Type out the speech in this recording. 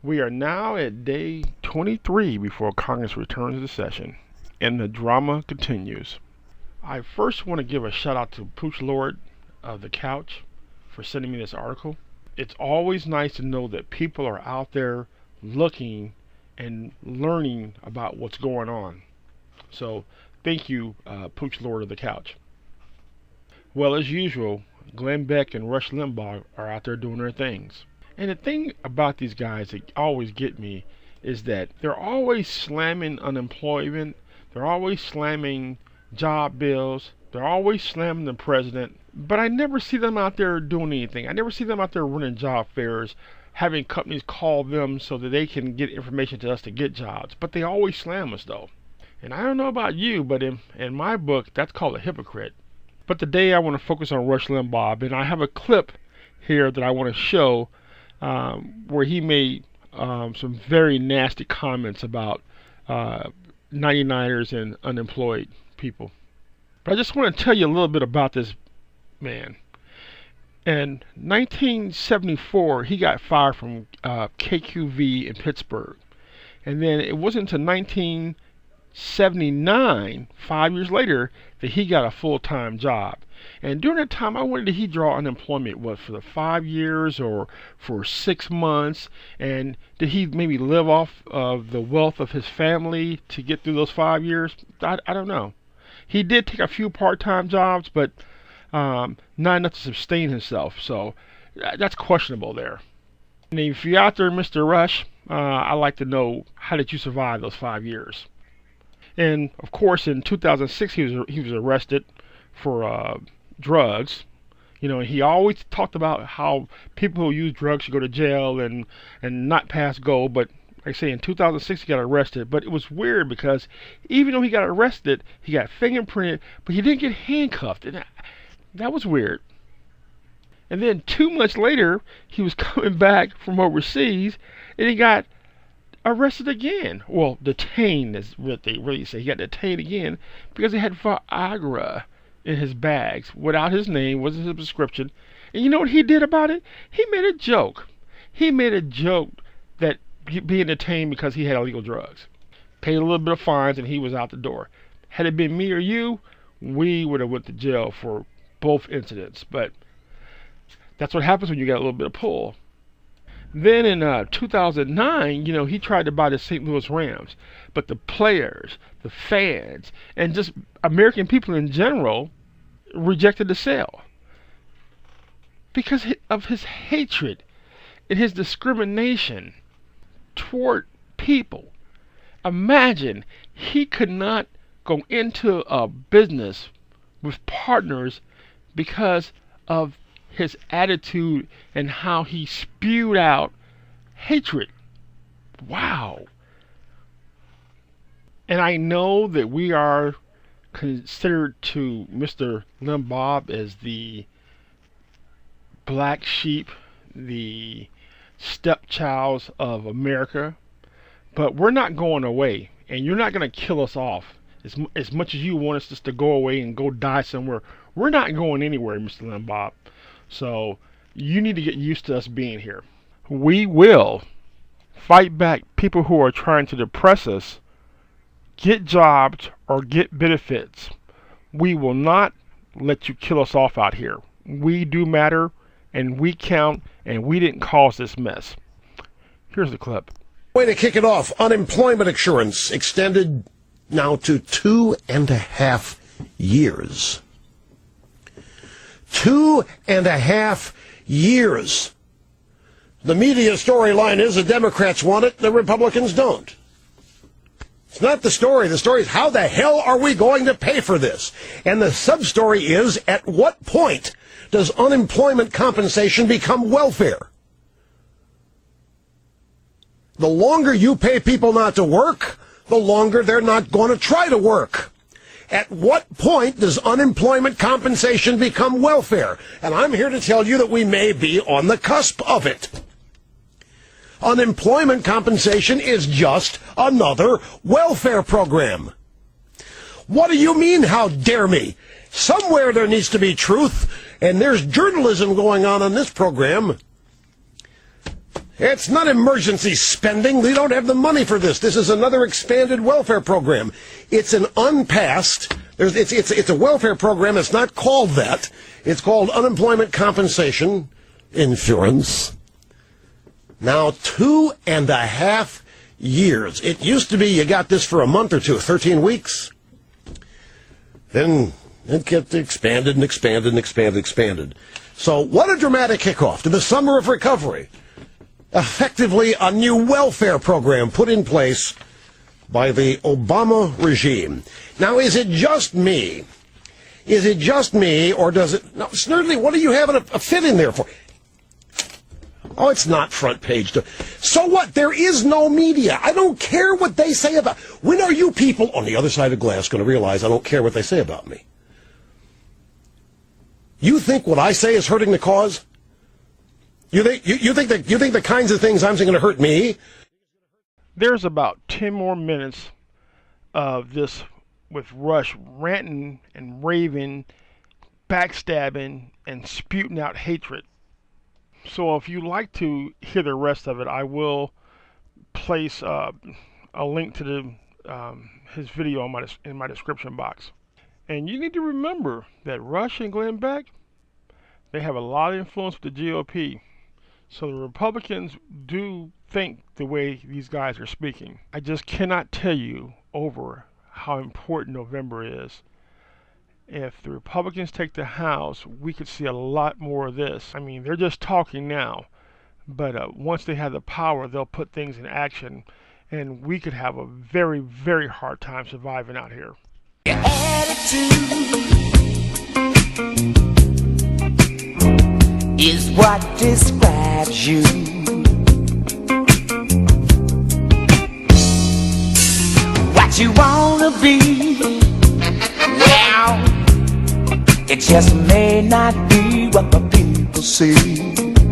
We are now at day 23 before Congress returns to session, and the drama continues. I first want to give a shout out to Pooch Lord of the Couch for sending me this article. It's always nice to know that people are out there looking and learning about what's going on. So thank you, Pooch Lord of the Couch. Well, as usual, Glenn Beck and Rush Limbaugh are out there doing their things. And the thing about these guys that always get me is that they're always slamming unemployment, they're always slamming job bills, they're always slamming the president, but I never see them out there doing anything. I never see them out there running job fairs, having companies call them so that they can get information to us to get jobs. But they always slam us though. And I don't know about you, but in my book, that's called a hypocrite. But today I want to focus on Rush Limbaugh, and I have a clip here that I want to show where he made some very nasty comments about 99ers and unemployed people. But I just want to tell you a little bit about this man. In 1974, he got fired from KQV in Pittsburgh. And then it wasn't until 1979, 5 years later, that he got a full-time job. And during that time, I wondered, did he draw unemployment, what, for the 5 years or for 6 months? And did he maybe live off of the wealth of his family to get through those 5 years? I don't know. He did take a few part-time jobs, but not enough to sustain himself. So that's questionable there. And if you're out there, Mr. Rush, I'd like to know, how did you survive those 5 years? And of course, in 2006, he was arrested for drugs. You know, he always talked about how people who use drugs should go to jail and not pass go. But like I say, in 2006, he got arrested. But it was weird because even though he got arrested, he got fingerprinted, but he didn't get handcuffed. And that was weird. And then 2 months later, he was coming back from overseas, and he got arrested again. Well, detained is what they really say. He got detained again because he had Viagra in his bags without his name, wasn't his prescription. And you know what he did about it? He made a joke. He made a joke that being detained because he had illegal drugs. Paid a little bit of fines and he was out the door. Had it been me or you, we would have went to jail for both incidents. But that's what happens when you got a little bit of pull. Then in 2009, he tried to buy the St. Louis Rams. But the players, the fans, and just American people in general rejected the sale because of his hatred and his discrimination toward people. Imagine he could not go into a business with partners because of his attitude and how he spewed out hatred. Wow. And I know that we are considered to Mr. Limbaugh as the black sheep, the stepchilds of America, but we're not going away, and you're not going to kill us off as much as you want us just to go away and go die somewhere. We're not going anywhere, Mr. Limbaugh. So you need to get used to us being here. We will fight back people who are trying to depress us, get jobs, or get benefits. We will not let you kill us off out here. We do matter, and we count, and we didn't cause this mess. Here's the clip. Way to kick it off. Unemployment insurance extended now to 2.5 years. 2.5 years. The media storyline is the Democrats want it, the Republicans don't. It's not the story. The story is, how the hell are we going to pay for this? And the sub-story is, at what point does unemployment compensation become welfare? The longer you pay people not to work, the longer they're not going to try to work. At what point does unemployment compensation become welfare? And I'm here to tell you that we may be on the cusp of it. Unemployment compensation is just another welfare program. What do you mean, how dare me? Somewhere there needs to be truth, and there's journalism going on this program. It's not emergency spending. We don't have the money for this. This is another expanded welfare program. It's an unpassed. It's a welfare program. It's not called that. It's called unemployment compensation insurance. Now 2.5 years. It used to be you got this for a month or two, 13 weeks. Then it kept expanded and expanded and expanded and expanded. So what a dramatic kickoff to the summer of recovery. Effectively a new welfare program put in place by the Obama regime. Now, is it just me? Is it just me, or does it... No, Snurdly, what are you having a fit in there for? Oh, it's not front page. So what? There is no media. I don't care what they say about... When are you people on the other side of glass going to realize I don't care what they say about me? You think what I say is hurting the cause? You think the kinds of things I'm saying are going to hurt me? There's about 10 more minutes of this with Rush ranting and raving, backstabbing, and spewing out hatred. So if you'd like to hear the rest of it, I will place a link to his video in my description box. And you need to remember that Rush and Glenn Beck, they have a lot of influence with the GOP. So the Republicans do think the way these guys are speaking. I just cannot tell you over how important November is. If the Republicans take the House, we could see a lot more of this. I mean, they're just talking now, but once they have the power, they'll put things in action, and we could have a very, very hard time surviving out here. Your attitude is what describes you. What you wanna be, well, it just may not be what the people see.